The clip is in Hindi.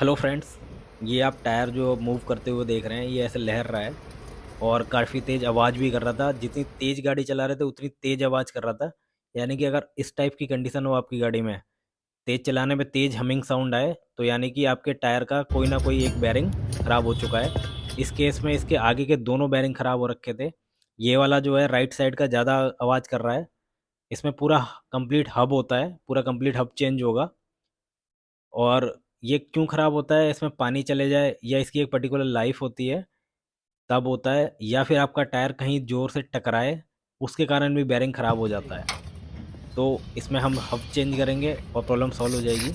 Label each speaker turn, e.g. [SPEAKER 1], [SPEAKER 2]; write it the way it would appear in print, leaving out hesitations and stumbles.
[SPEAKER 1] Hello friends. ये आप टायर जो मूव करते हुए देख रहे हैं, ये ऐसे लहर रहा है और काफ़ी तेज़ आवाज़ भी कर रहा था। जितनी तेज़ गाड़ी चला रहे थे उतनी तेज़ आवाज़ कर रहा था। यानी कि अगर इस टाइप की कंडीशन हो आपकी गाड़ी में, तेज़ चलाने में तेज़ हमिंग साउंड आए, तो यानी कि आपके टायर का कोई ना कोई एक बेरिंग ख़राब हो चुका है। इस केस में इसके आगे के दोनों बेरिंग ख़राब हो रखे थे। ये वाला जो है राइट साइड का ज़्यादा आवाज़ कर रहा है। इसमें पूरा कंप्लीट हब होता है, पूरा कंप्लीट हब चेंज होगा। और ये क्यों ख़राब होता है, इसमें पानी चले जाए या इसकी एक पर्टिकुलर लाइफ होती है तब होता है, या फिर आपका टायर कहीं ज़ोर से टकराए उसके कारण भी बेरिंग ख़राब हो जाता है। तो इसमें हम हब चेंज करेंगे और प्रॉब्लम सॉल्व हो जाएगी।